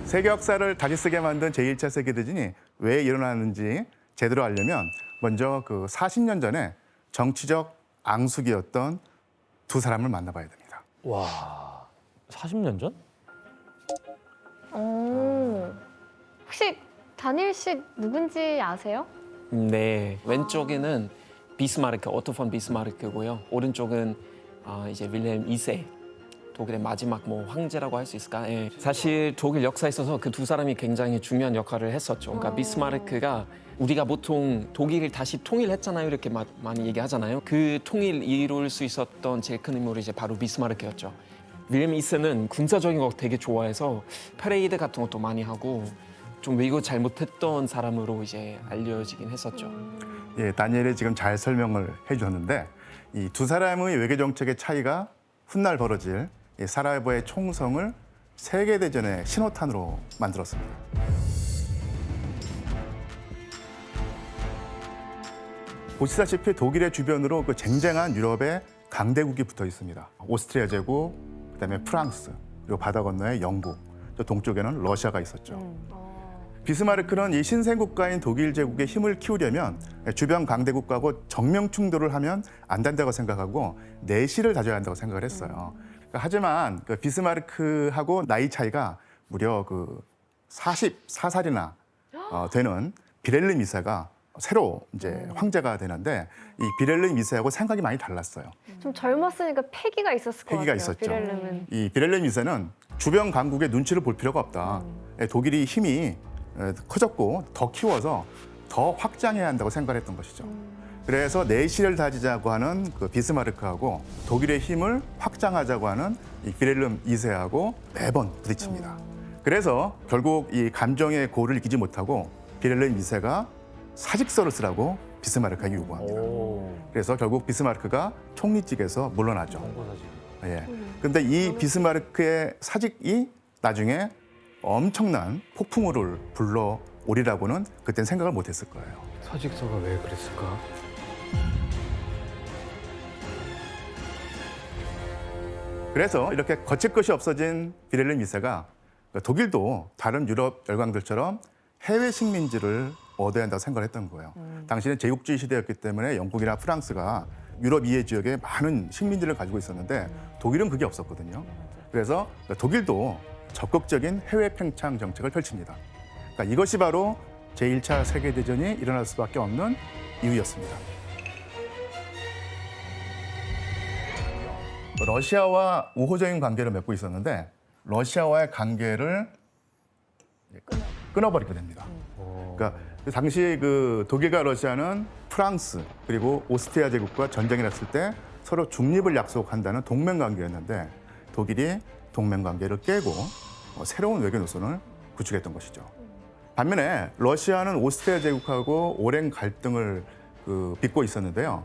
세계 역사를 다시 쓰게 만든 제1차 세계대전이 왜 일어났는지 제대로 알려면 먼저 그 40년 전에 정치적 앙숙이었던 두 사람을 만나봐야 됩니다. 와, 40년 전? 혹시 다니엘 씨 누군지 아세요? 네, 왼쪽에는 비스마르크, 오토 폰 비스마르크고요. 오른쪽은 이제 윌헬m 2세, 독일의 마지막 뭐 황제라고 할 수 있을까? 예. 사실 독일 역사에 있어서 그 두 사람이 굉장히 중요한 역할을 했었죠. 그러니까 비스마르크가 우리가 보통 독일을 다시 통일했잖아요. 이렇게 많이 얘기하잖아요. 그 통일 이룰 수 있었던 제일 큰 인물이 이제 바로 비스마르크였죠. 윌헬m 2세는 군사적인 거 되게 좋아해서 퍼레이드 같은 것도 많이 하고 좀 외국 잘 못했던 사람으로 이제 알려지긴 했었죠. 예, 다니엘이 지금 잘 설명을 해주셨는데 이 두 사람의 외교 정책의 차이가 훗날 벌어질 이 사라예보의 총성을 세계대전의 신호탄으로 만들었습니다. 보시다시피 독일의 주변으로 그 쟁쟁한 유럽의 강대국이 붙어 있습니다. 오스트리아 제국, 그다음에 프랑스, 그리고 바다 건너에 영국, 또 동쪽에는 러시아가 있었죠. 비스마르크는 이 신생 국가인 독일 제국의 힘을 키우려면 주변 강대국하고 정면 충돌을 하면 안 된다고 생각하고 내실을 다져야 한다고 생각을 했어요. 하지만 그 비스마르크하고 나이 차이가 무려 그 44살이나 되는 윌헬름 2세가 새로 이제 황제가 되는데 이 윌헬름 2세하고 생각이 많이 달랐어요. 좀 젊었으니까 패기가 있었을 것 패기가 같아요. 있었죠. 윌헬름은. 이 윌헬름 2세는 주변 강국의 눈치를 볼 필요가 없다. 독일이 힘이 커졌고 더 키워서 더 확장해야 한다고 생각했던 것이죠. 그래서 내실을 다지자고 하는 그 비스마르크하고 독일의 힘을 확장하자고 하는 이 윌헬름 2세하고 매번 부딪힙니다. 그래서 결국 이 감정의 고를 이기지 못하고 윌헬름 2세가 사직서를 쓰라고 비스마르크에게 요구합니다. 그래서 결국 비스마르크가 총리직에서 물러나죠. 예. 근데 이 비스마르크의 사직이 나중에 엄청난 폭풍우를 불러오리라고는 그땐 생각을 못했을 거예요. 사직서가 왜 그랬을까? 그래서 이렇게 거칠 것이 없어진 윌헬름 2세가 독일도 다른 유럽 열강들처럼 해외 식민지를 얻어야 한다고 생각을 했던 거예요. 당시는 제국주의 시대였기 때문에 영국이나 프랑스가 유럽 이해 지역에 많은 식민지를 가지고 있었는데 독일은 그게 없었거든요. 그래서 독일도 적극적인 해외 팽창 정책을 펼칩니다. 그러니까 이것이 바로 제1차 세계대전이 일어날 수밖에 없는 이유였습니다. 러시아와 우호적인 관계를 맺고 있었는데 러시아와의 관계를 끊어버리게 됩니다. 그러니까 당시 그 독일과 러시아는 프랑스 그리고 오스트리아 제국과 전쟁이 났을 때 서로 중립을 약속한다는 동맹 관계였는데 독일이 동맹 관계를 깨고 새로운 외교 노선을 구축했던 것이죠. 반면에 러시아는 오스트리아 제국하고 오랜 갈등을 빚고 있었는데요.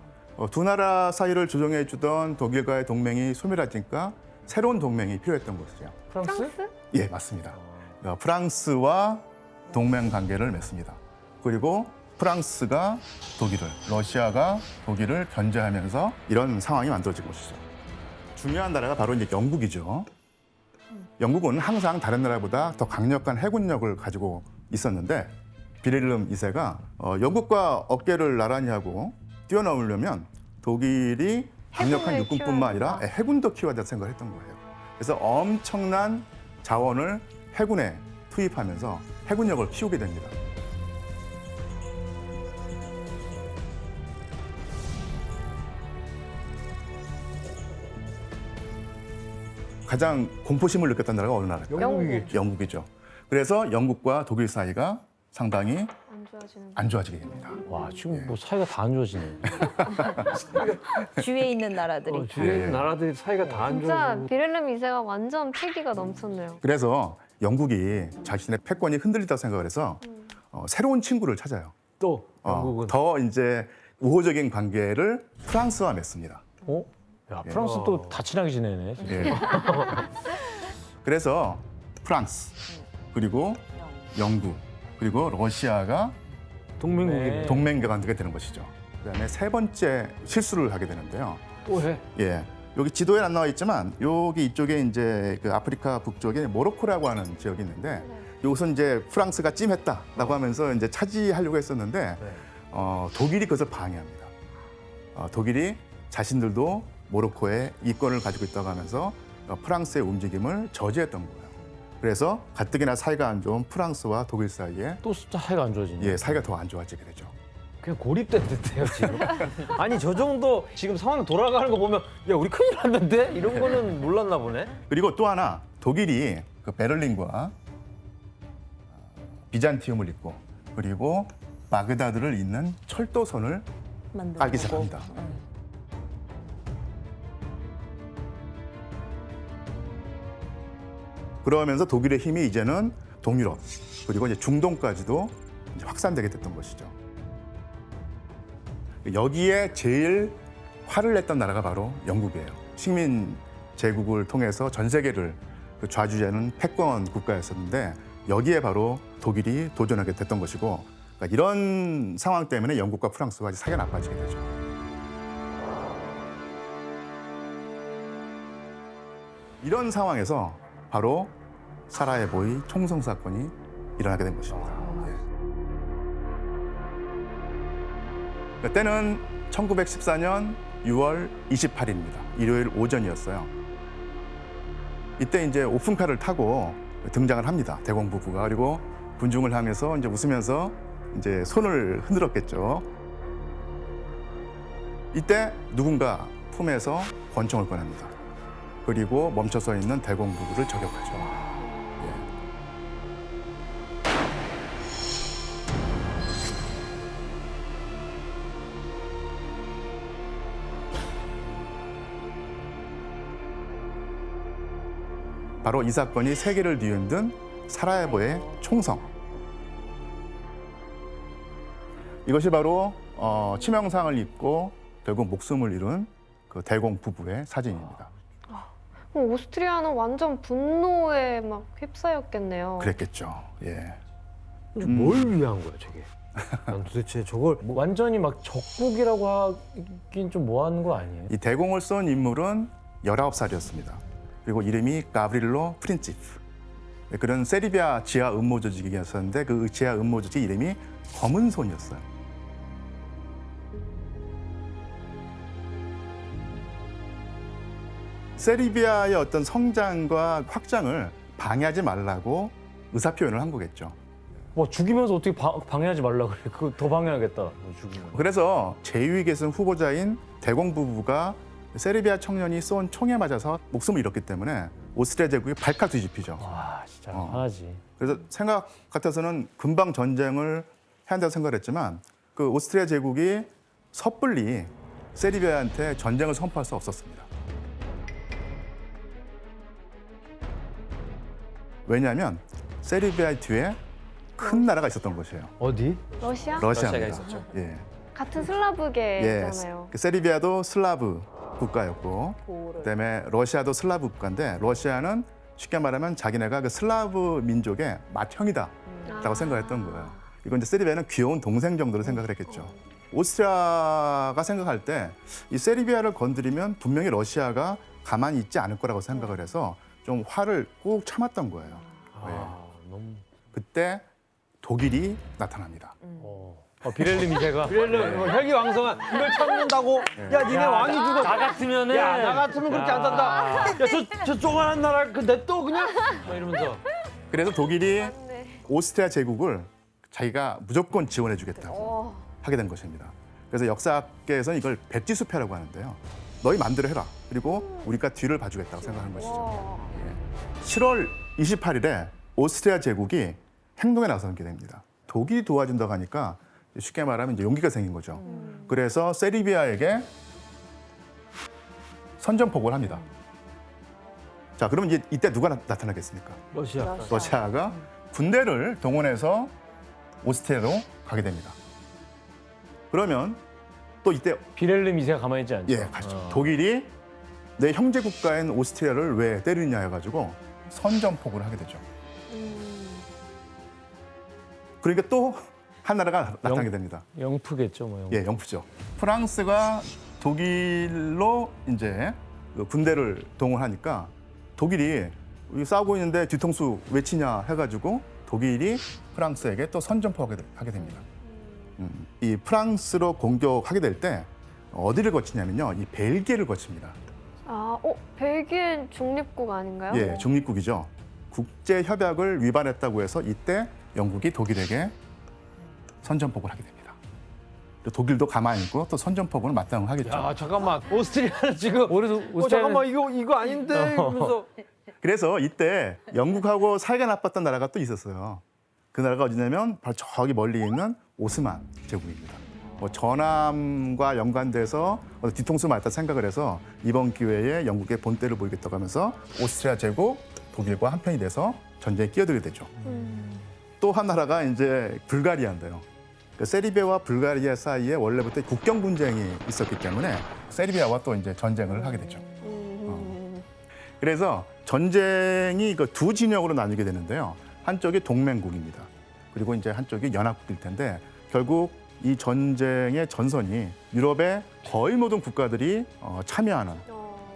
두 나라 사이를 조정해 주던 독일과의 동맹이 소멸하니까 새로운 동맹이 필요했던 것이죠. 프랑스? 예, 맞습니다. 프랑스와 동맹 관계를 맺습니다. 그리고 프랑스가 독일을, 러시아가 독일을 견제하면서 이런 상황이 만들어진 것이죠. 중요한 나라가 바로 이제 영국이죠. 영국은 항상 다른 나라보다 더 강력한 해군력을 가지고 있었는데 윌헬름 2세가 영국과 어깨를 나란히 하고 뛰어넘으려면 독일이 강력한 해군을 육군뿐만 아니라 키워야 해군도 키워야 된다고 생각을 했던 거예요. 그래서 엄청난 자원을 해군에 투입하면서 해군력을 키우게 됩니다. 가장 공포심을 느꼈던 나라가 어느 나라일까요? 영국이겠죠. 영국이죠. 그래서 영국과 독일 사이가 상당히 안 좋아지는. 안 좋아지게 됩니다. 와, 지금 뭐 사이가 다 안 좋아지네. 주위에 있는 나라들이. 주위에 있는 예. 나라들이 사이가 다 안 진짜 좋아지고. 윌헬름 2세가 완전 패기가 넘쳤네요. 그래서 영국이 자신의 패권이 흔들리다고 생각을 해서 새로운 친구를 찾아요. 또 영국은. 더 이제 우호적인 관계를 프랑스와 맺습니다. 어? 야, 프랑스 또 다 친하게 지내네. 진짜. 예. 그래서 프랑스, 그리고 영국, 그리고 러시아가 동맹국이네. 동맹 관계가 되는 것이죠. 그다음에 세 번째 실수를 하게 되는데요. 또 해. 예, 여기 지도에 안 나와 있지만 여기 이쪽에 이제 그 아프리카 북쪽에 모로코라고 하는 지역이 있는데 여기서 이제 프랑스가 찜했다라고 하면서 이제 차지하려고 했었는데 독일이 그것을 방해합니다. 독일이 자신들도 모로코에 이권을 가지고 있다고 하면서 프랑스의 움직임을 저지했던 거예요. 그래서 가뜩이나 사이가 안 좋은 프랑스와 독일 사이에 또 사이가 안 좋아지네. 예, 사이가 더 안 좋아지게 되죠. 그냥 고립된 듯해요 지금. 아니 저 정도 지금 상황 돌아가는 거 보면 야 우리 큰일 났는데 이런 거는 몰랐나 보네. 그리고 또 하나 독일이 그 베를린과 비잔티움을 잇고 그리고 바그다드를 잇는 철도선을 깔기 시작합니다. 그러면서 독일의 힘이 이제는 동유럽 그리고 이제 중동까지도 이제 확산되게 됐던 것이죠. 여기에 제일 화를 냈던 나라가 바로 영국이에요. 식민 제국을 통해서 전 세계를 좌지우지하는 패권 국가였었는데 여기에 바로 독일이 도전하게 됐던 것이고 그러니까 이런 상황 때문에 영국과 프랑스가 사이가 나빠지게 되죠. 이런 상황에서 바로 사라예보의 총성 사건이 일어나게 된 것입니다. 때는 1914년 6월 28일입니다. 일요일 오전이었어요. 이때 이제 오픈카를 타고 등장을 합니다. 대공 부부가. 그리고 군중을 향해서 이제 웃으면서 이제 손을 흔들었겠죠. 이때 누군가 품에서 권총을 꺼냅니다. 그리고 멈춰서 있는 대공 부부를 저격하죠. 바로 이 사건이 세계를 뒤흔든 사라예보의 총성. 이것이 바로 치명상을 입고 결국 목숨을 잃은 그 대공 부부의 사진입니다. 오스트리아는 완전 분노에 막 휩싸였겠네요. 그랬겠죠. 예. 뭘 위한 거야 저게? 난 도대체 저걸 뭐 완전히 막 적국이라고 하긴 좀 뭐하는 거 아니에요? 이 대공을 쏜 인물은 19살이었습니다. 그리고 이름이 가브릴로 프린치프. 그런 세르비아 지하 음모 조직이었었는데 그 지하 음모 조직 이름이 검은 손이었어요. 세르비아의 어떤 성장과 확장을 방해하지 말라고 의사표현을 한 거겠죠. 뭐 죽이면서 어떻게 방해하지 말라 그래? 그거 더 방해하겠다. 너 죽이면. 그래서 제2위 계승 후보자인 대공 부부가 세르비아 청년이 쏜 총에 맞아서 목숨을 잃었기 때문에 오스트리아 제국이 발칵 뒤집히죠. 와 진짜 화나지. 그래서 생각 같아서는 금방 전쟁을 해야 한다고 생각을 했지만 그 오스트리아 제국이 섣불리 세르비아한테 전쟁을 선포할 수 없었습니다. 왜냐하면 세르비아 뒤에 큰 나라가 있었던 것이에요. 어디? 러시아? 러시아입니다. 러시아가 있었죠. 예. 같은 예. 슬라브계잖아요. 세르비아도 슬라브 국가였고 그다음에 러시아도 슬라브 국가인데 러시아는 쉽게 말하면 자기네가 그 슬라브 민족의 맏형이다라고 생각했던 거예요. 이건 이제 세르비아는 귀여운 동생 정도로 생각을 했겠죠. 오스트리아가 생각할 때 이 세르비아를 건드리면 분명히 러시아가 가만히 있지 않을 거라고 생각을 해서 좀 화를 꾹 참았던 거예요. 너무. 그때 독일이 나타납니다. 비렐름 이세가 비렐름 혈기왕성한 이걸 참는다고? 야 니네 왕이 죽었어. 나 같으면은 나 같으면 그렇게 안 산다. 야저 조그만한 나라 그 냅둬 그냥 막 이러면서. 그래서 독일이 맞네. 오스트리아 제국을 자기가 무조건 지원해주겠다고 하게 된 것입니다. 그래서 역사학계에서는 이걸 백지수패라고 하는데요. 너희 마음대로 해라. 그리고 우리가 뒤를 봐주겠다고 생각하는 것이죠. 7월 28일에 오스트리아 제국이 행동에 나서게 됩니다. 독일이 도와준다고 하니까 쉽게 말하면 이제 용기가 생긴 거죠. 그래서 세르비아에게 선전포고를 합니다. 자, 그러면 이제 이때 누가 나타나겠습니까? 러시아가 군대를 동원해서 오스트리아로 가게 됩니다. 그러면 또 이때 비렐름 이세가 가만히 있지 않죠. 예, 가죠. 독일이 내 형제 국가인 오스트리아를 왜 때리느냐 해가지고 선전포고를 하게 되죠. 그러니까 또 한 나라가 나타나게 됩니다. 영프겠죠, 뭐. 예, 영프죠. 프랑스가 독일로 이제 그 군대를 동원하니까 독일이 여기 싸우고 있는데 뒤통수 왜 치냐 해가지고 독일이 프랑스에게 또 선전포하게 됩니다. 이 프랑스로 공격하게 될 때 어디를 거치냐면요, 이 벨기에를 거칩니다. 벨기에 중립국 아닌가요? 예, 중립국이죠. 국제 협약을 위반했다고 해서 이때 영국이 독일에게 선전포고를 하게 됩니다. 독일도 가만히 있고 또 선전포고는 마땅히 하겠죠. 야, 잠깐만. 오스트리아는 지금 잠깐만 이거 아닌데 이러면서 그래서 이때 영국하고 사이가 나빴던 나라가 또 있었어요. 그 나라가 어디냐면 바로 저기 멀리 있는 오스만 제국입니다. 뭐 전함과 연관돼서 뒤통수 맞다 생각을 해서 이번 기회에 영국의 본때를 보이겠다고 하면서 오스트리아 제국, 독일과 한편이 돼서 전쟁에 끼어들게 되죠. 또 한 나라가 이제 불가리아인데요. 그 세르비아와 불가리아 사이에 원래부터 국경 분쟁이 있었기 때문에 세르비아와 또 이제 전쟁을 하게 되죠. 그래서 전쟁이 그 두 진영으로 나뉘게 되는데요. 한쪽이 동맹국입니다. 그리고 이제 한쪽이 연합국일 텐데 결국 이 전쟁의 전선이 유럽의 거의 모든 국가들이 참여하는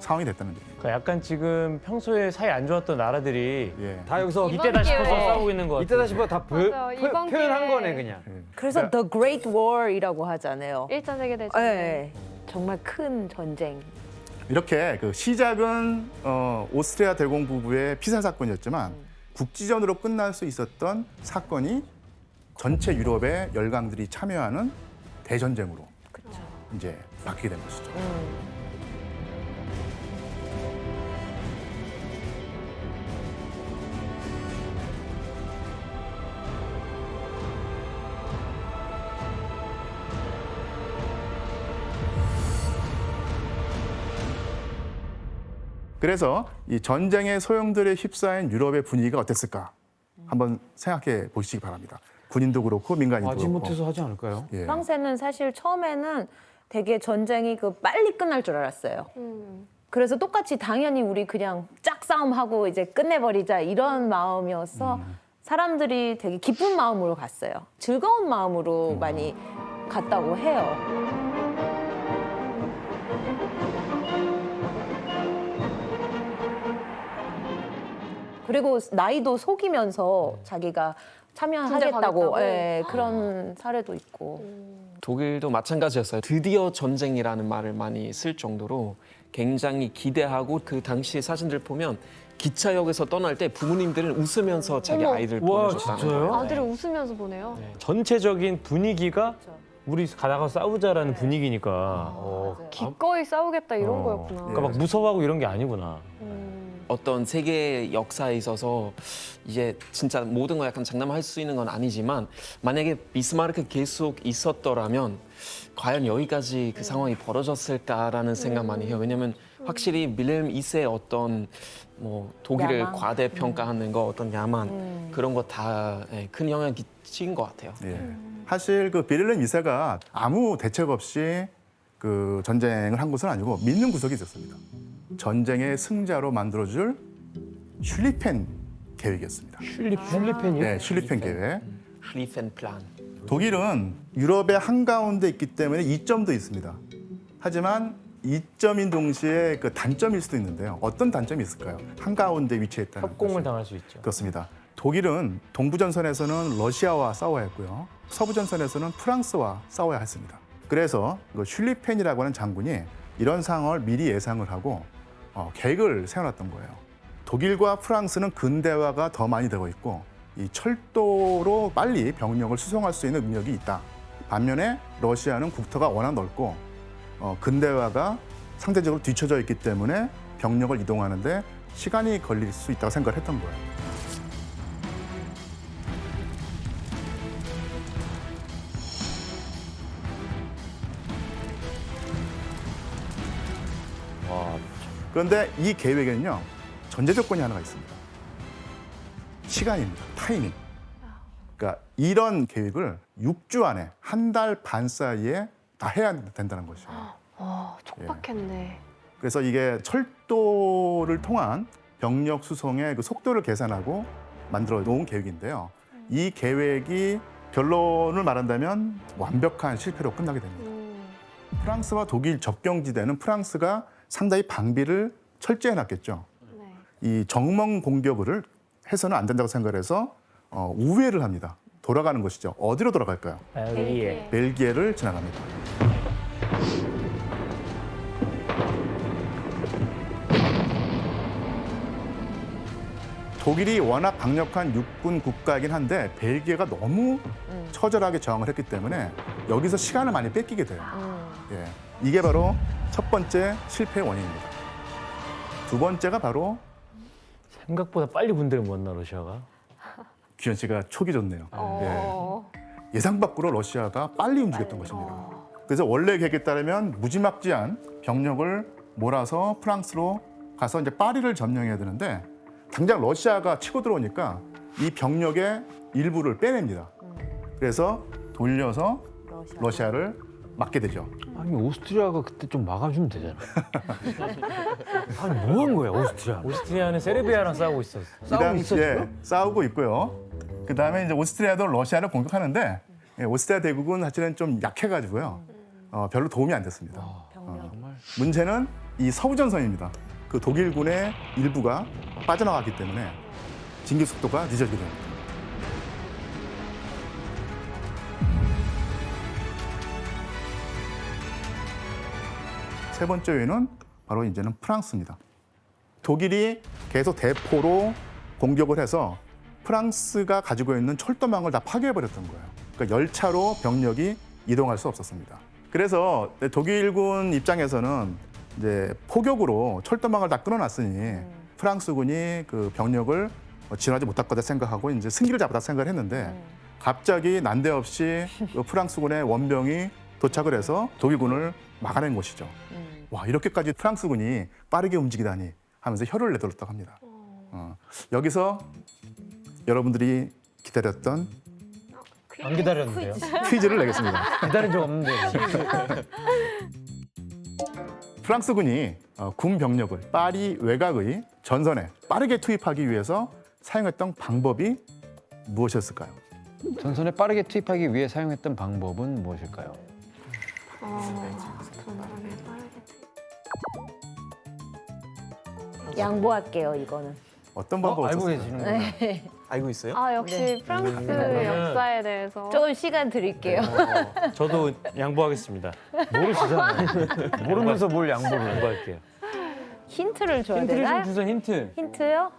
상황이 됐다는 얘기입니다. 그러니까 약간 지금 평소에 사이 안 좋았던 나라들이 예. 다 여기서 이번 이때다 싶어서 기회에. 싸우고 있는 것 같아요. 이때다 싶어 다 맞아, 이번 표현한 기회에. 거네 그냥. 그래서 The Great War이라고 하잖아요. 1차 세계대전. 네, 정말 큰 전쟁. 이렇게 그 시작은 오스트리아 대공부부의 피살 사건이었지만 국지전으로 끝날 수 있었던 사건이 전체 유럽의 열강들이 참여하는 대전쟁으로 이제 바뀌게 된 것이죠. 그래서 이 전쟁의 소용돌이에 휩싸인 유럽의 분위기가 어땠을까 한번 생각해 보시기 바랍니다. 군인도 그렇고 민간인도 그렇고. 마지못해서 하지 않을까요? 예. 프랑스는 사실 처음에는 되게 전쟁이 빨리 끝날 줄 알았어요. 그래서 똑같이 당연히 우리 그냥 짝 싸움하고 이제 끝내버리자 이런 마음이어서 사람들이 되게 기쁜 마음으로 갔어요. 즐거운 마음으로 많이 갔다고 해요. 그리고 나이도 속이면서 자기가 참여하겠다고 가겠다고? 예, 그런 사례도 있고. 독일도 마찬가지였어요. 드디어 전쟁이라는 말을 많이 쓸 정도로 굉장히 기대하고 그 당시 사진들 보면 기차역에서 떠날 때 부모님들은 웃으면서 자기 어머. 아이들 와, 보내줬다는 진짜요? 거예요. 아들을 웃으면서 보내요. 전체적인 분위기가 그렇죠. 우리 가다가 싸우자라는 네. 분위기니까. 맞아요. 기꺼이 싸우겠다 이런 어. 거였구나. 그러니까 막 무서워하고 이런 게 아니구나. 어떤 세계 역사에 있어서 이제 진짜 모든 거 약간 장담할 수 있는 건 아니지만 만약에 비스마르크 계속 있었더라면 과연 여기까지 그 상황이 벌어졌을까라는 생각 많이 해요. 왜냐면 확실히 빌헬름 2세의 어떤 뭐 독일을 야망. 과대평가하는 거 어떤 야만 그런 거 다 큰 영향을 끼친 것 같아요. 예. 사실 그 빌헬름 2세가 아무 대책 없이 그 전쟁을 한 것은 아니고 믿는 구석이 있었습니다. 전쟁의 승자로 만들어줄 슐리펜 계획이었습니다. 슐리펜이요? 네, 슐리펜 계획. 슐리펜 플란. 독일은 유럽의 한가운데 있기 때문에 이점도 있습니다. 하지만 이점인 동시에 그 단점일 수도 있는데요. 어떤 단점이 있을까요? 한가운데 위치했다는 협공을 것이. 당할 수 있죠. 그렇습니다. 독일은 동부전선에서는 러시아와 싸워야 했고요. 서부전선에서는 프랑스와 싸워야 했습니다. 그래서 그 슐리펜이라고 하는 장군이 이런 상황을 미리 예상을 하고 계획을 세워놨던 거예요. 독일과 프랑스는 근대화가 더 많이 되고 있고 이 철도로 빨리 병력을 수송할 수 있는 능력이 있다. 반면에 러시아는 국토가 워낙 넓고 근대화가 상대적으로 뒤처져 있기 때문에 병력을 이동하는데 시간이 걸릴 수 있다고 생각을 했던 거예요. 와, 그런데 이 계획에는요, 전제 조건이 하나가 있습니다. 시간입니다. 타이밍. 그러니까 이런 계획을 6주 안에 한 달 반 사이에 다 해야 된다는 것이에요. 촉박했네. 그래서 이게 철도를 통한 병력 수송의 그 속도를 계산하고 만들어 놓은 계획인데요. 이 계획이 결론을 말한다면 완벽한 실패로 끝나게 됩니다. 프랑스와 독일 접경지대는 프랑스가 상당히 방비를 철저히 해놨겠죠. 네. 이 정멍 공격을 해서는 안 된다고 생각을 해서 우회를 합니다. 돌아가는 것이죠. 어디로 돌아갈까요? 벨기에. 벨기에를 지나갑니다. 독일이 워낙 강력한 육군 국가이긴 한데 벨기에가 너무 처절하게 저항을 했기 때문에 여기서 시간을 많이 뺏기게 돼요. 예, 이게 바로 첫 번째 실패의 원인입니다. 두 번째가 바로 생각보다 빨리 군대를 못 나 러시아가. 규현 씨가 촉이 좋네요. 어. 예, 예상 밖으로 러시아가 빨리 움직였던 것입니다. 그래서 원래 계획에 따르면 무지막지한 병력을 몰아서 프랑스로 가서 이제 파리를 점령해야 되는데 당장 러시아가 치고 들어오니까 이 병력의 일부를 빼냅니다. 그래서 돌려서 러시아를 막게 되죠. 아니 오스트리아가 그때 좀 막아주면 되잖아. 아니 뭐 한 거야 오스트리아? 오스트리아는 세르비아랑 싸우고 있었어. 이 당시에 싸우고 있고요. 그 다음에 이제 오스트리아도 러시아를 공격하는데 예, 오스트리아 대국은 사실은 좀 약해가지고요. 별로 도움이 안 됐습니다. 문제는 이 서부전선입니다. 그 독일군의 일부가 빠져나갔기 때문에 진격 속도가 늦어지게 됩니다. 세 번째 요인은 바로 이제는 프랑스입니다. 독일이 계속 대포로 공격을 해서 프랑스가 가지고 있는 철도망을 다 파괴해버렸던 거예요. 그러니까 열차로 병력이 이동할 수 없었습니다. 그래서 독일군 입장에서는 이제 포격으로 철도망을 다 끊어놨으니 프랑스군이 그 병력을 진화하지 못할 거다 생각하고 이제 승기를 잡았다 생각을 했는데 갑자기 난데없이 그 프랑스군의 원병이 도착을 해서 독일군을 막아낸 것이죠. 와, 이렇게까지 프랑스군이 빠르게 움직이다니 하면서 혀를 내둘렀다고 합니다. 여기서 여러분들이 기다렸던 안 기다렸는데요. 퀴즈를 내겠습니다. 기다린 적 없는데. 프랑스군이 군 병력을 파리 외곽의 전선에 빠르게 투입하기 위해서 사용했던 방법이 무엇이었을까요? 전선에 빠르게 투입하기 위해 사용했던 방법은 무엇일까요? 전선에 빠르게. 양보할게요, 이거는. 어떤 방법 알고 없었어요? 계시는구나. 알고 있어요? 아 역시 프랑스 역사에 대해서. 조금 시간 드릴게요. 저도 양보하겠습니다. 모르시잖아요. 모르면서 뭘 양보를 양보할게요. 힌트를 줘야 힌트를 좀 되나요? 주세요. 힌트. 힌트요?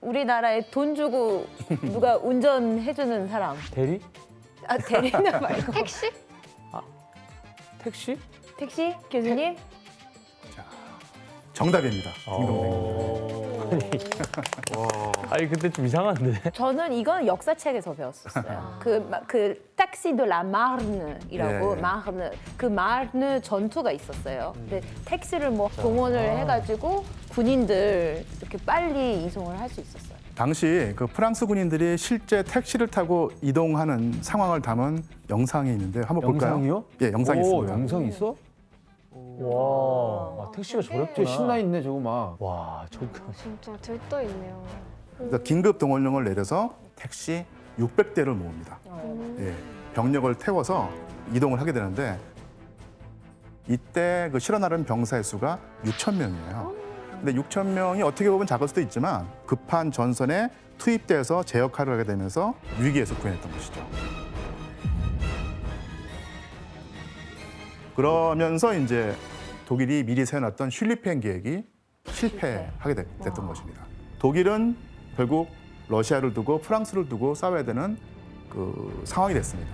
우리나라에 돈 주고 누가 운전해주는 사람. 대리? 아, 대리나 말고. 택시? 택시? 택시? 교수님? 정답입니다. 딩동댕. 아니 근데 좀 이상한데. 저는 이건 역사책에서 배웠었어요. 그 택시도 라 마르느이라고 예. 마르느 그 마르느 전투가 있었어요. 근데 택시를 뭐 동원을 해가지고 군인들 이렇게 빨리 이송을 할 수 있었어요. 당시 그 프랑스 군인들이 실제 택시를 타고 이동하는 상황을 담은 영상이 있는데 한번 볼까요? 영상이요? 예, 영상이 있습니다. 영상 있어? 와, 택시가 저랬구나. 신나 있네 저거 막. 와, 저거. 진짜 들떠 있네요. 그래서 긴급 동원령을 내려서 택시 600대를 모읍니다. 예, 병력을 태워서 이동을 하게 되는데 이때 그 실어 나른 병사의 수가 6천 명이에요. 근데 6천 명이 어떻게 보면 작을 수도 있지만 급한 전선에 투입돼서 제 역할을 하게 되면서 위기에서 구해냈던 것이죠. 그러면서 이제 독일이 미리 세워놨던 슐리펜 계획이 실패하게 됐던 것입니다. 독일은 결국 러시아를 두고 프랑스를 두고 싸워야 되는 그 상황이 됐습니다.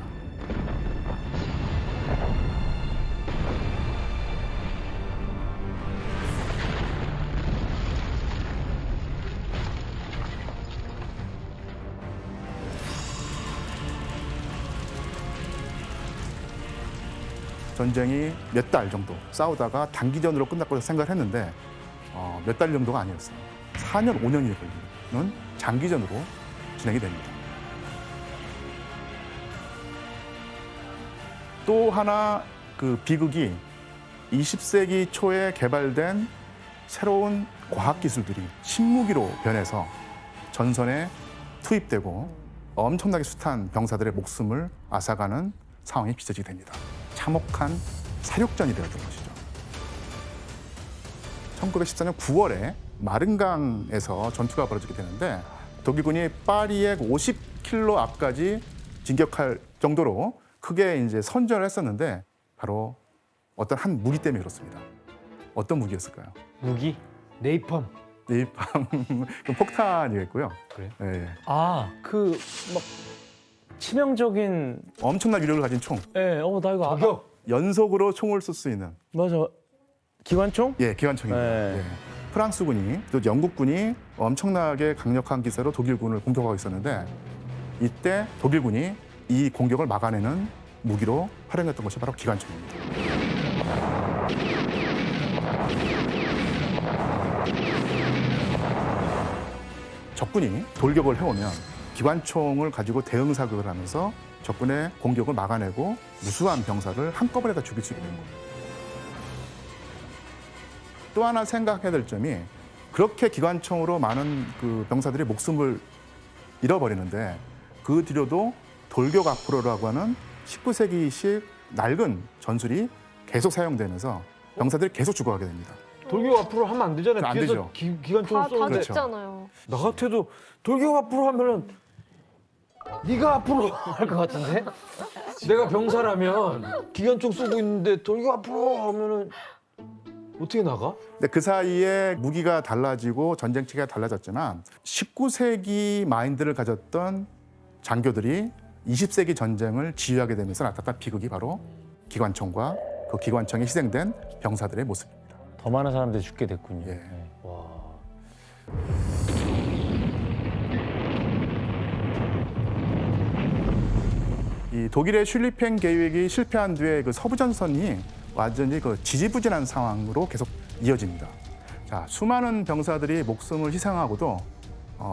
전쟁이 몇 달 정도 싸우다가 단기전으로 끝날 거라고 생각을 했는데 몇 달 정도가 아니었어요. 4년, 5년이 걸리는 장기전으로 진행이 됩니다. 또 하나 그 비극이 20세기 초에 개발된 새로운 과학기술들이 신무기로 변해서 전선에 투입되고 엄청나게 숱한 병사들의 목숨을 앗아가는 상황이 빚어지게 됩니다. 참혹한 사륙전이 되었던 것이죠. 1914년 9월에 마른강에서 전투가 벌어지게 되는데 독일군이 파리의 50km 앞까지 진격할 정도로 크게 이제 선전을 했었는데 바로 어떤 한 무기 때문에 그렇습니다. 어떤 무기였을까요? 무기? 네이팜. 네이팜 폭탄이겠고요. 그래요? 예. 아, 그 막 치명적인. 엄청난 위력을 가진 총, 예, 나 이거 저격. 연속으로 총을 쏠 수 있는 맞아. 기관총? 예, 기관총입니다. 네. 예. 프랑스군이 또 영국군이 엄청나게 강력한 기세로 독일군을 공격하고 있었는데 이때 독일군이 이 공격을 막아내는 무기로 활용했던 것이 바로 기관총입니다. 적군이 돌격을 해오면 기관총을 가지고 대응 사격을 하면서 적군의 공격을 막아내고 무수한 병사를 한꺼번에 다 죽일 수 있게 된 겁니다. 또 하나 생각해야 될 점이 그렇게 기관총으로 많은 그 병사들이 목숨을 잃어버리는데 그 뒤로도 돌격 앞으로라고 하는 19세기식 낡은 전술이 계속 사용되면서 병사들이 계속 죽어가게 됩니다. 돌격 앞으로 하면 안 되잖아요. 안 뒤에서 되죠. 기관총을 다 쏘는데. 그렇죠. 죽잖아요. 나 같아도 돌격 앞으로 하면은 네가 앞으로 할 것 같은데? 내가 병사라면 기관총 쏘고 있는데 돌격 앞으로 하면은 어떻게 나가? 근데 그 사이에 무기가 달라지고 전쟁 체계가 달라졌지만 19세기 마인드를 가졌던 장교들이 20세기 전쟁을 지휘하게 되면서 나타났던 비극이 바로 기관총과 그 기관총에 희생된 병사들의 모습입니다. 더 많은 사람들이 죽게 됐군요. 예. 네. 와. 이 독일의 슐리펜 계획이 실패한 뒤에 그 서부 전선이 완전히 그 지지부진한 상황으로 계속 이어집니다. 자, 수많은 병사들이 목숨을 희생하고도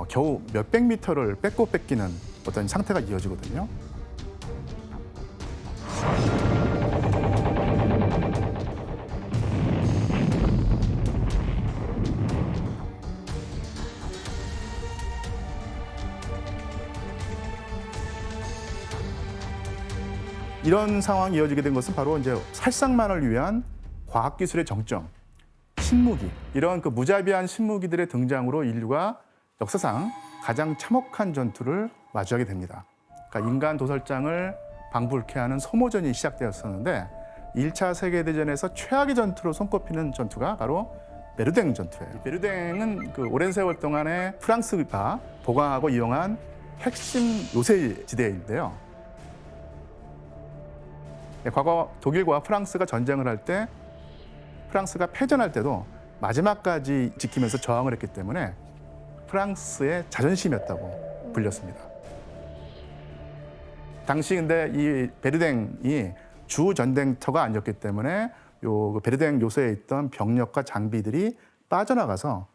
겨우 몇백 미터를 뺏고 뺏기는 어떤 상태가 이어지거든요. 이런 상황이 이어지게 된 것은 바로 이제 살상만을 위한 과학기술의 정점, 신무기, 이런 그 무자비한 신무기들의 등장으로 인류가 역사상 가장 참혹한 전투를 마주하게 됩니다. 그러니까 인간 도살장을 방불케 하는 소모전이 시작되었었는데 1차 세계대전에서 최악의 전투로 손꼽히는 전투가 바로 베르댕 전투예요. 이 베르댕은 그 오랜 세월 동안에 프랑스가 보강하고 이용한 핵심 요새지대인데요. 과거 독일과 프랑스가 전쟁을 할 때 프랑스가 패전할 때도 마지막까지 지키면서 저항을 했기 때문에 프랑스의 자존심이었다고 불렸습니다. 당시 근데 이 베르댕이 주 전쟁터가 아니었기 때문에 요 베르댕 요새에 있던 병력과 장비들이 빠져나가서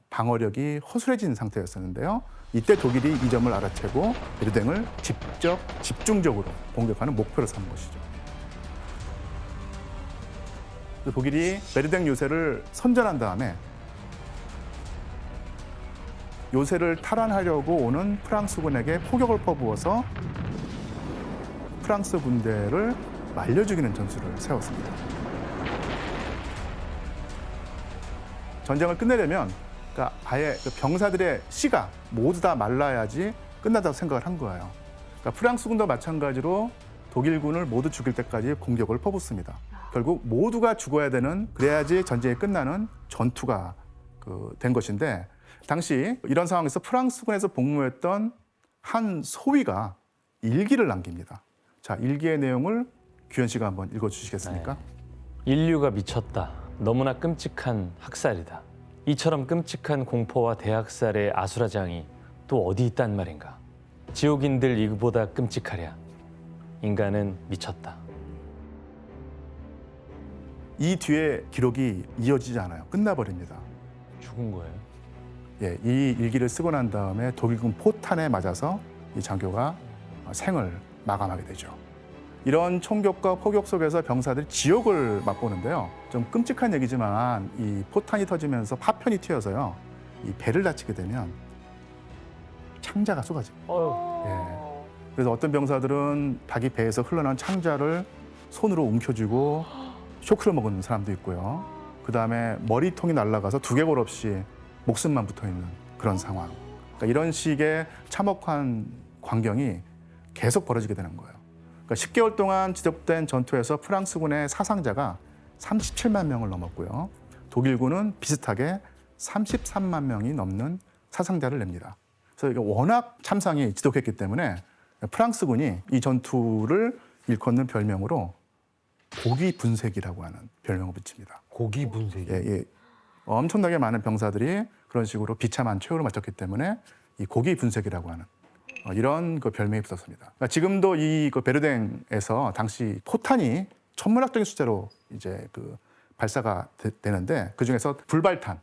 방어력이 허술해진 상태였었는데요. 이때 독일이 이 점을 알아채고 베르댕을 직접 집중적으로 공격하는 목표로 삼은 것이죠. 독일이 베르댕 요새를 선전한 다음에 요새를 탈환하려고 오는 프랑스군에게 포격을 퍼부어서 프랑스 군대를 말려 죽이는 전술을 세웠습니다. 전쟁을 끝내려면 그러니까 아예 그 병사들의 씨가 모두 다 말라야지 끝나다고 생각을 한 거예요. 그러니까 프랑스군도 마찬가지로 독일군을 모두 죽일 때까지 공격을 퍼붓습니다. 결국 모두가 죽어야 되는, 그래야지 전쟁이 끝나는 전투가 된 것인데, 당시 이런 상황에서 프랑스군에서 복무했던 한 소위가 일기를 남깁니다. 자, 일기의 내용을 규현 씨가 한번 읽어주시겠습니까? 인류가 미쳤다. 너무나 끔찍한 학살이다. 이처럼 끔찍한 공포와 대학살의 아수라장이 또 어디 있단 말인가. 지옥인들 이보다 끔찍하랴. 인간은 미쳤다. 이 뒤에 기록이 이어지지 않아요. 끝나버립니다. 죽은 거예요? 예, 이 일기를 쓰고 난 다음에 독일군 포탄에 맞아서 이 장교가 생을 마감하게 되죠. 이런 총격과 포격 속에서 병사들이 지옥을 맛보는데요. 좀 끔찍한 얘기지만 이 포탄이 터지면서 파편이 튀어서요. 이 배를 다치게 되면 창자가 쏟아집니다. 예. 그래서 어떤 병사들은 자기 배에서 흘러나온 창자를 손으로 움켜쥐고 쇼크를 먹은 사람도 있고요. 그다음에 머리통이 날아가서 두개골 없이 목숨만 붙어 있는 그런 상황. 그러니까 이런 식의 참혹한 광경이 계속 벌어지게 되는 거예요. 그러니까 10개월 동안 지속된 전투에서 프랑스군의 사상자가 37만 명을 넘었고요. 독일군은 비슷하게 33만 명이 넘는 사상자를 냅니다. 그래서 이게 워낙 참상이 지독했기 때문에 프랑스군이 이 전투를 일컫는 별명으로 고기 분쇄기라고 하는 별명을 붙입니다. 고기 분쇄기. 예, 예. 엄청나게 많은 병사들이 그런 식으로 비참한 최후를 마쳤기 때문에 이 고기 분쇄기라고 하는 이런 그 별명이 붙었습니다. 그러니까 지금도 이 그 베르댕에서 당시 포탄이 천문학적인 숫자로 이제 그 발사가 되는데 그 중에서 불발탄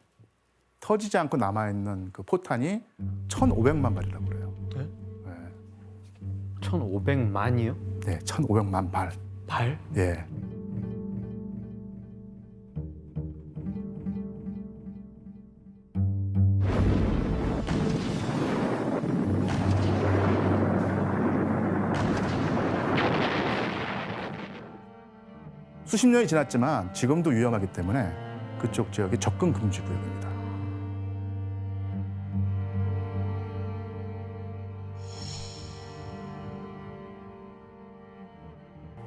터지지 않고 남아 있는 그 포탄이 1,500만 발이라고 그래요. 1,500만이요? 네, 1,500만 발. 발? 예. 수십 년이 지났지만 지금도 위험하기 때문에 그쪽 지역이 접근 금지 구역입니다.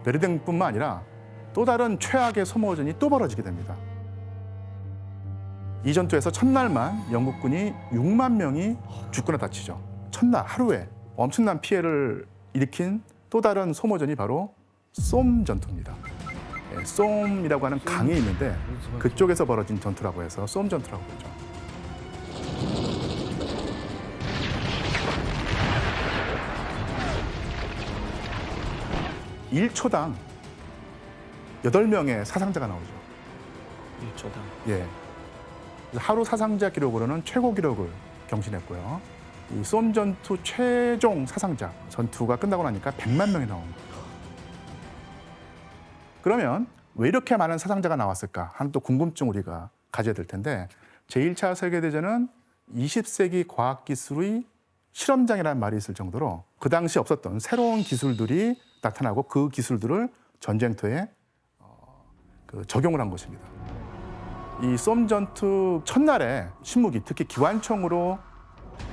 베르댕뿐만 아니라 또 다른 최악의 소모전이 또 벌어지게 됩니다. 이 전투에서 첫날만 영국군이 6만 명이 죽거나 다치죠. 첫날 하루에 엄청난 피해를 일으킨 또 다른 소모전이 바로 쏨 전투입니다. 쏨이라고 하는 강이 있는데 그쪽에서 벌어진 전투라고 해서 쏨 전투라고 그러죠. (1초당) 8명의 사상자가 나오죠. 1초당. 예. 하루 사상자 기록으로는 최고 기록을 경신했고요. 이 쏨 전투 최종 사상자 전투가 끝나고 나니까 100만 명이 나온 거예요. 그러면 왜 이렇게 많은 사상자가 나왔을까 하는 또 궁금증 우리가 가져야 될 텐데 제1차 세계대전은 20세기 과학기술의 실험장이라는 말이 있을 정도로 그 당시 없었던 새로운 기술들이 나타나고 그 기술들을 전쟁터에 적용을 한 것입니다. 이 쏨 전투 첫날에 신무기, 특히 기관총으로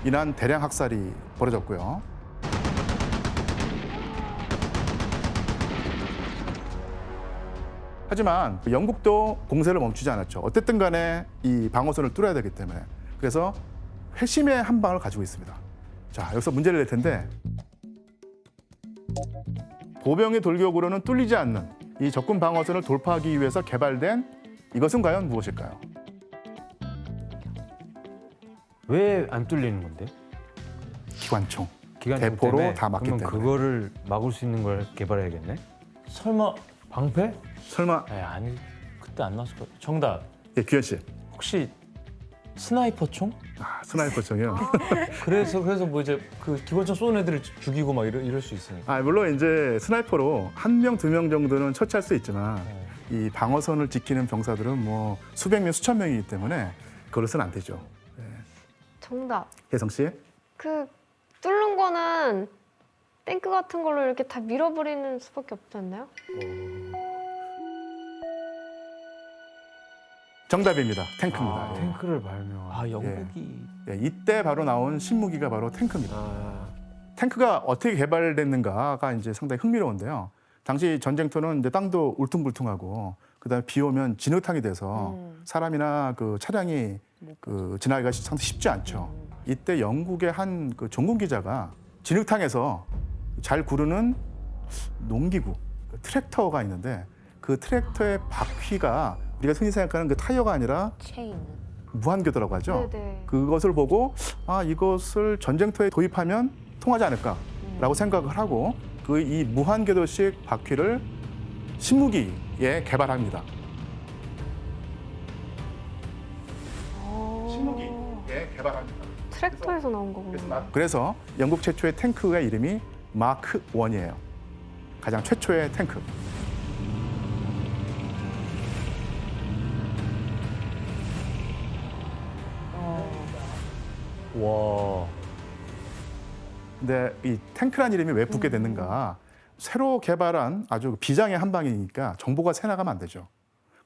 인한 대량 학살이 벌어졌고요. 하지만 영국도 공세를 멈추지 않았죠. 어쨌든 간에 이 방어선을 뚫어야 되기 때문에. 그래서 회심의 한 방을 가지고 있습니다. 자, 여기서 문제를 낼 텐데 보병의 돌격으로는 뚫리지 않는 이 적군 방어선을 돌파하기 위해서 개발된 이것은 과연 무엇일까요? 왜 안 뚫리는 건데? 기관총. 기관총 대포로 때문에? 다 막기 그러면 때문에. 그거를 막을 수 있는 걸 개발해야겠네? 설마 방패? 설마 아니 그때 안 나왔을 거예요. 정답. 예, 규현 씨. 혹시 스나이퍼 총? 스나이퍼총이요. 그래서 뭐 이제 그 기관총 쏘는 애들을 죽이고 막 이럴 수 있으니까. 물론 이제 스나이퍼로 1명, 2명 정도는 처치할 수 있지만 이 방어선을 지키는 병사들은 뭐 수백 명, 수천 명이기 때문에 그것은 안 되죠. 정답. 혜성 씨. 그 뚫는 거는 탱크 같은 걸로 이렇게 다 밀어버리는 수밖에 없지 않나요? 정답입니다. 탱크입니다. 예. 탱크를 발명한. 아, 영국이. 예, 이때 바로 나온 신무기가 바로 탱크입니다. 아, 탱크가 어떻게 개발됐는가가 이제 상당히 흥미로운데요. 당시 전쟁터는 이제 땅도 울퉁불퉁하고 그다음에 비 오면 진흙탕이 돼서 사람이나 그 차량이 그 지나기가 상당히 쉽지 않죠. 이때 영국의 한 그 종군 기자가 진흙탕에서 잘 구르는 농기구, 트랙터가 있는데 그 트랙터의 바퀴가 우리가 흔히 생각하는 그 타이어가 아니라 체인. 무한궤도라고 하죠. 네네. 그것을 보고 이것을 전쟁터에 도입하면 통하지 않을까라고 생각을 하고 그 이 무한궤도식 바퀴를 신무기에 개발합니다. 신무기에 개발합니다. 트랙터에서 나온 거구나. 그래서 영국 최초의 탱크의 이름이 마크 1이에요. 가장 최초의 탱크. 와. 근데 이 탱크란 이름이 왜 붙게 됐는가? 새로 개발한 아주 비장의 한 방이니까 정보가 새나가면 안 되죠.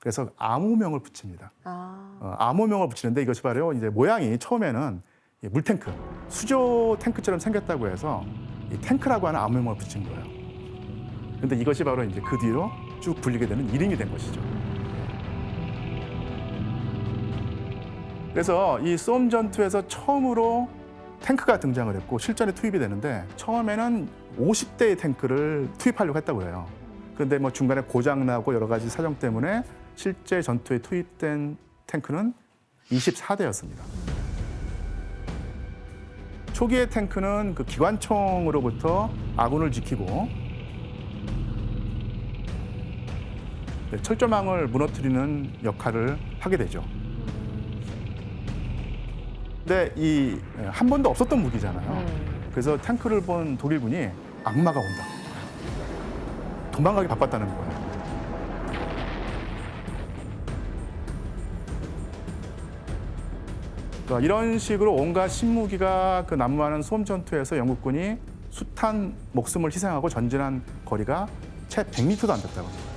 그래서 암호명을 붙입니다. 아. 암호명을 붙이는데 이것이 바로 이제 모양이 처음에는 이 물탱크, 수조 탱크처럼 생겼다고 해서 이 탱크라고 하는 암호명을 붙인 거예요. 그런데 이것이 바로 이제 그 뒤로 쭉 불리게 되는 이름이 된 것이죠. 그래서 이 쏨 전투에서 처음으로 탱크가 등장을 했고 실전에 투입이 되는데 처음에는 50대의 탱크를 투입하려고 했다고 해요. 그런데 뭐 중간에 고장 나고 여러 가지 사정 때문에 실제 전투에 투입된 탱크는 24대였습니다. 초기의 탱크는 그 기관총으로부터 아군을 지키고 철조망을 무너뜨리는 역할을 하게 되죠. 근데 이 한 번도 없었던 무기잖아요. 그래서 탱크를 본 독일군이 악마가 온다. 도망가기 바빴다는 거예요. 그러니까 이런 식으로 온갖 신무기가 그 난무하는 쏨 전투에서 영국군이 숱한 목숨을 희생하고 전진한 거리가 채 100m도 안 됐다고 합니다.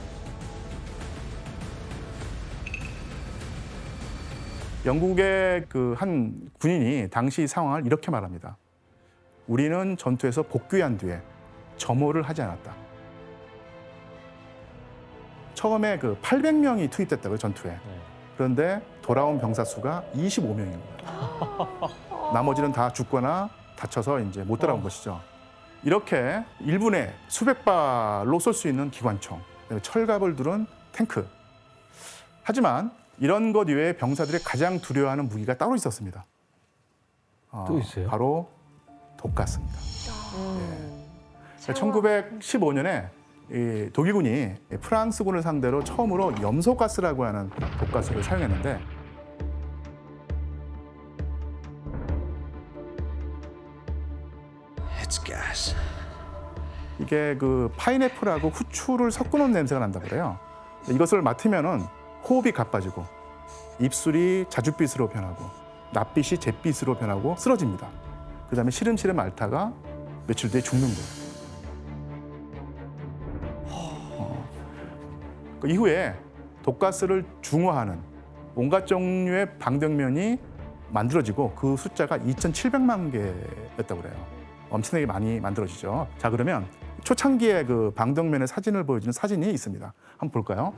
영국의 그 한 군인이 당시 상황을 이렇게 말합니다. 우리는 전투에서 복귀한 뒤에 점호를 하지 않았다. 처음에 그 800명이 투입됐다고요, 전투에. 그런데 돌아온 병사 수가 25명인 거예요. 나머지는 다 죽거나 다쳐서 이제 못 돌아온 것이죠. 이렇게 1분에 수백 발로 쏠 수 있는 기관총, 철갑을 두른 탱크. 하지만 이런 것 이외에 병사들이 가장 두려워하는 무기가 따로 있었습니다. 또 있어요? 바로 독가스입니다. 1915년에 이 독일군이 프랑스군을 상대로 처음으로 염소가스라고 하는 독가스를 사용했는데 It's gas. 이게 그 파인애플하고 후추를 섞어놓은 냄새가 난다고 그래요. 이것을 맡으면은 호흡이 가빠지고 입술이 자줏빛으로 변하고 낯빛이 잿빛으로 변하고 쓰러집니다. 그다음에 시름시름 앓다가 며칠 뒤에 죽는 거예요. 그 이후에 독가스를 중화하는 온갖 종류의 방독면이 만들어지고 그 숫자가 2,700만 개였다고 그래요. 엄청나게 많이 만들어지죠. 자, 그러면 초창기의 그 방독면의 사진을 보여주는 사진이 있습니다. 한번 볼까요?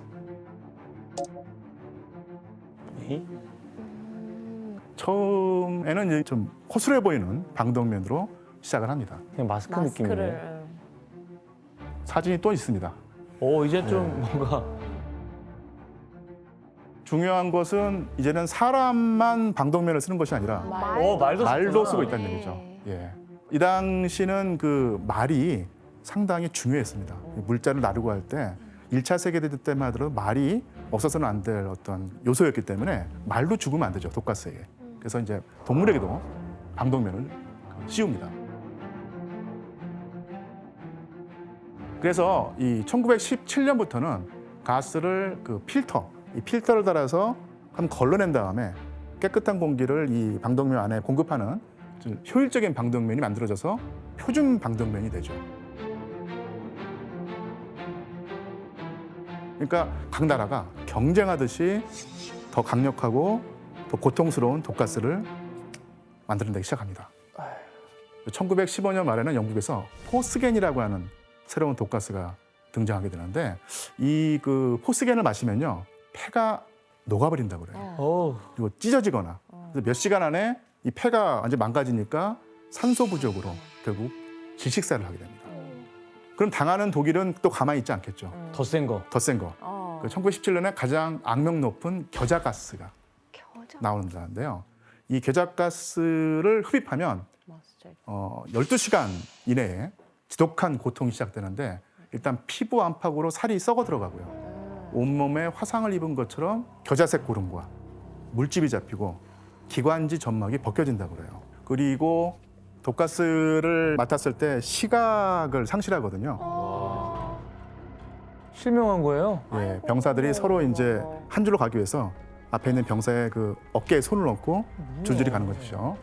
처음에는 이제 좀 허술해 보이는 방독면으로 시작을 합니다. 그냥 마스크 느낌이네. 마스크를. 사진이 또 있습니다. 오, 이제 좀 뭔가 중요한 것은 이제는 사람만 방독면을 쓰는 것이 아니라 말도 말도 쓰구나. 쓰고 있다는 얘기죠. 예. 이 당시는 그 말이 상당히 중요했습니다. 물자를 나르고 할 때 1차 세계대전 때만 하더라도 말이 없어서는 안 될 어떤 요소였기 때문에 말도 죽으면 안 되죠, 독가스에게. 그래서 이제 동물에게도 방독면을 씌웁니다. 그래서 이 1917년부터는 가스를 그 이 필터를 달아서 한번 걸러낸 다음에 깨끗한 공기를 이 방독면 안에 공급하는 좀 효율적인 방독면이 만들어져서 표준 방독면이 되죠. 그러니까 각 나라가 경쟁하듯이 더 강력하고 더 고통스러운 독가스를 만들어내기 시작합니다. 1915년 말에는 영국에서 포스겐이라고 하는 새로운 독가스가 등장하게 되는데 이 그 포스겐을 마시면요 폐가 녹아버린다고 그래요. 어우, 그리고 찢어지거나 그래서 몇 시간 안에 이 폐가 완전 망가지니까 산소 부족으로 결국 질식사를 하게 됩니다. 그럼 당하는 독일은 또 가만히 있지 않겠죠. 더 센 거. 더 센 거. 1917년에 가장 악명 높은 겨자가스가 겨자. 나오는데요. 이 겨자가스를 흡입하면 12시간 이내에 지독한 고통이 시작되는데 일단 피부 안팎으로 살이 썩어 들어가고요. 온몸에 화상을 입은 것처럼 겨자색 고름과 물집이 잡히고 기관지 점막이 벗겨진다고 그래요. 그리고 독가스를 맡았을 때 시각을 상실하거든요. 실명한 거예요? 예, 병사들이 서로 이제 한 줄로 가기 위해서 앞에 있는 병사의 그 어깨에 손을 얹고 줄줄이 가는 것이죠.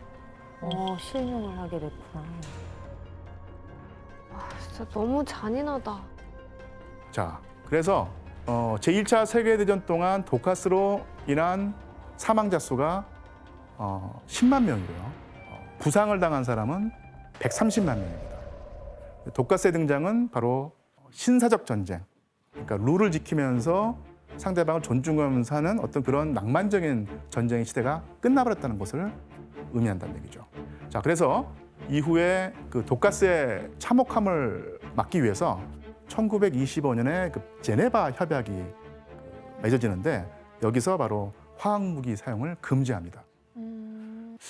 실명을 하게 됐구나. 진짜 너무 잔인하다. 자, 그래서 제1차 세계대전 동안 독가스로 인한 사망자 수가 10만 명이고요. 부상을 당한 사람은 130만 명입니다. 독가스의 등장은 바로 신사적 전쟁, 그러니까 룰을 지키면서 상대방을 존중하면서 하는 어떤 그런 낭만적인 전쟁의 시대가 끝나버렸다는 것을 의미한다는 얘기죠. 자, 그래서 이후에 그 독가스의 참혹함을 막기 위해서 1925년에 그 제네바 협약이 맺어지는데 여기서 바로 화학무기 사용을 금지합니다.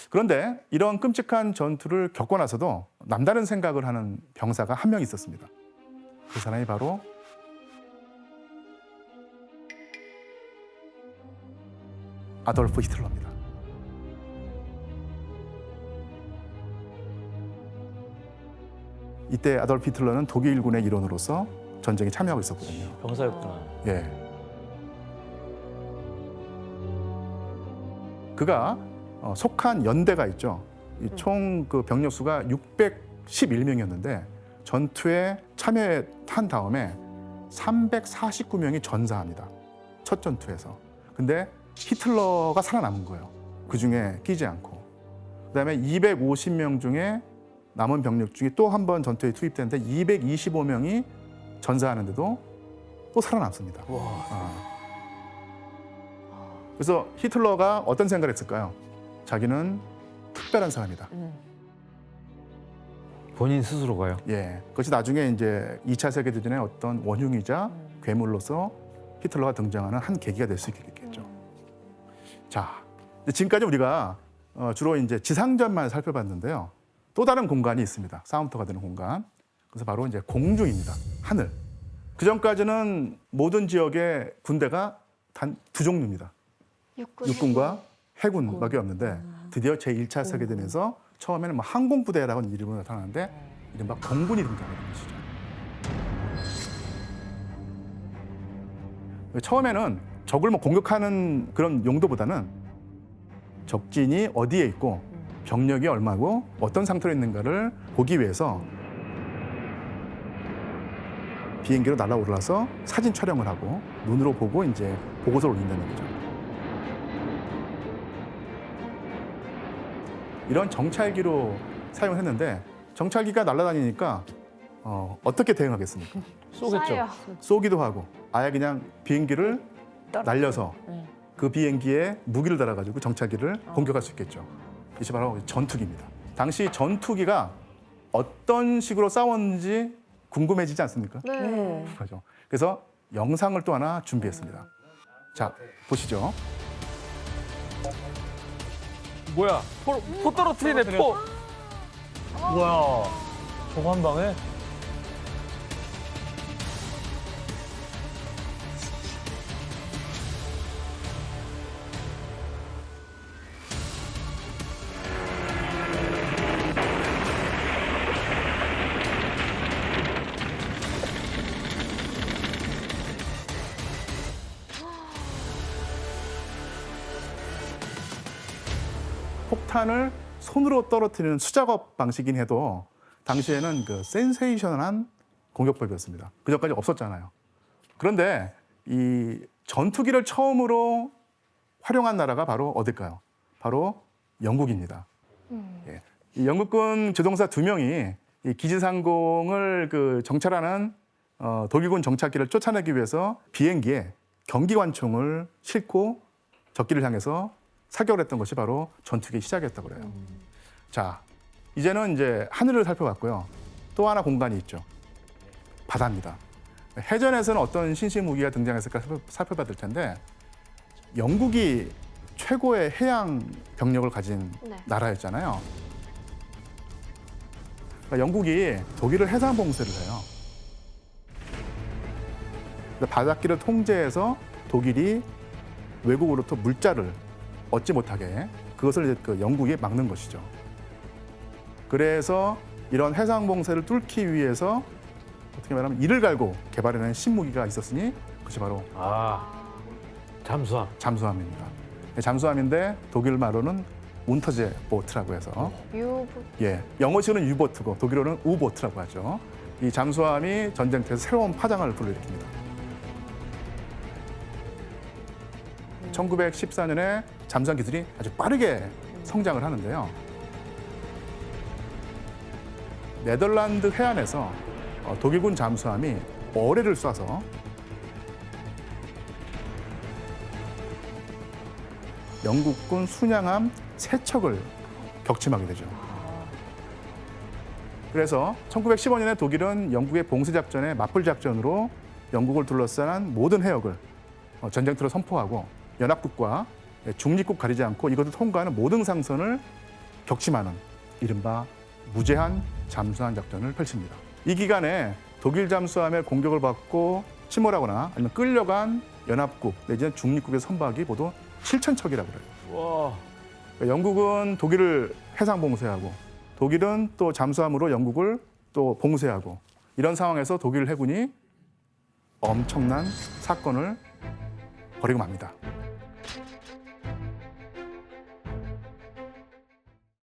그런데 이런 끔찍한 전투를 겪고 나서도 남다른 생각을 하는 병사가 한 명 있었습니다. 그 사람이 바로 아돌프 히틀러입니다. 이때 아돌프 히틀러는 독일군의 일원으로서 전쟁에 참여하고 있었거든요. 병사였구나. 예. 그가 속한 연대가 있죠. 총 그 병력 수가 611명이었는데 전투에 참여한 다음에 349명이 전사합니다. 첫 전투에서. 근데 히틀러가 살아남은 거예요. 그 중에 끼지 않고. 그다음에 250명 중에 남은 병력 중에 또 한 번 전투에 투입됐는데 225명이 전사하는데도 또 살아남습니다. 그래서 히틀러가 어떤 생각을 했을까요? 자기는 특별한 사람이다. 본인 스스로가요. 예, 그것이 나중에 이제 2차 세계대전의 어떤 원흉이자 괴물로서 히틀러가 등장하는 한 계기가 될 수 있겠죠. 자, 지금까지 우리가 주로 이제 지상전만 살펴봤는데요. 또 다른 공간이 있습니다. 싸움터가 되는 공간. 그래서 바로 이제 공중입니다. 하늘. 그 전까지는 모든 지역의 군대가 단 두 종류입니다. 육군과 해군밖에 없는데 드디어 제1차 세계대전에서 처음에는 뭐 항공부대라는 이름으로 나타나는데 이른바 공군이 등장하는 것이죠. 처음에는 적을 뭐 공격하는 그런 용도보다는 적진이 어디에 있고 병력이 얼마고 어떤 상태로 있는가를 보기 위해서 비행기로 날아올라서 사진 촬영을 하고 눈으로 보고 이제 보고서를 올린다는 거죠. 이런 정찰기로 사용했는데 정찰기가 날아다니니까 어떻게 대응하겠습니까? 쏘겠죠. 쏘기도 하고 아예 그냥 비행기를 날려서 그 비행기에 무기를 달아가지고 정찰기를 공격할 수 있겠죠. 이것이 바로 전투기입니다. 당시 전투기가 어떤 식으로 싸웠는지 궁금해지지 않습니까? 네. 그렇죠. 그래서 영상을 또 하나 준비했습니다. 자, 보시죠. 뭐야? 포 떨어뜨리네, 포. 뭐야? 저거 한 방에? 폭탄을 손으로 떨어뜨리는 수작업 방식이긴 해도 당시에는 그 센세이션한 공격법이었습니다. 그전까지 없었잖아요. 그런데 이 전투기를 처음으로 활용한 나라가 바로 어딜까요? 바로 영국입니다. 예. 이 영국군 조종사 2명이 이 기지상공을 그 정찰하는 독일군 정찰기를 쫓아내기 위해서 비행기에 경기관총을 싣고 적기를 향해서 사격을 했던 것이 바로 전투기의 시작이었다고 그래요. 자, 이제는 이제 하늘을 살펴봤고요. 또 하나 공간이 있죠. 바다입니다. 해전에서는 어떤 신식 무기가 등장했을까 살펴봐야 될 텐데 영국이 최고의 해양 병력을 가진 네. 나라였잖아요. 그러니까 영국이 독일을 해상 봉쇄를 해요. 바닷길을 통제해서 독일이 외국으로부터 물자를 얻지 못하게 그것을 이제 그 영국이 막는 것이죠. 그래서 이런 해상 봉쇄를 뚫기 위해서 어떻게 말하면 이를 갈고 개발해낸 신무기가 있었으니 그것이 바로 잠수함. 잠수함입니다. 잠수함인데 독일 말로는 운터제 보트라고 해서 예, 영어식으로는 유보트고 독일어는 우보트라고 하죠. 이 잠수함이 전쟁터에서 새로운 파장을 불러일으킵니다. 1914년에 잠수함 기술이 아주 빠르게 성장을 하는데요. 네덜란드 해안에서 독일군 잠수함이 어뢰를 쏴서 영국군 순양함 3척을 격침하게 되죠. 그래서 1915년에 독일은 영국의 봉쇄작전의 맞불 작전으로 영국을 둘러싼 모든 해역을 전쟁터로 선포하고 연합국과 중립국 가리지 않고 이것을 통과하는 모든 상선을 격침하는 이른바 무제한 잠수함 작전을 펼칩니다. 이 기간에 독일 잠수함의 공격을 받고 침몰하거나 아니면 끌려간 연합국 내지는 중립국의 선박이 모두 7,000척이라고 그래요. 와. 그러니까 영국은 독일을 해상 봉쇄하고 독일은 또 잠수함으로 영국을 또 봉쇄하고 이런 상황에서 독일 해군이 엄청난 사건을 벌이고 맙니다.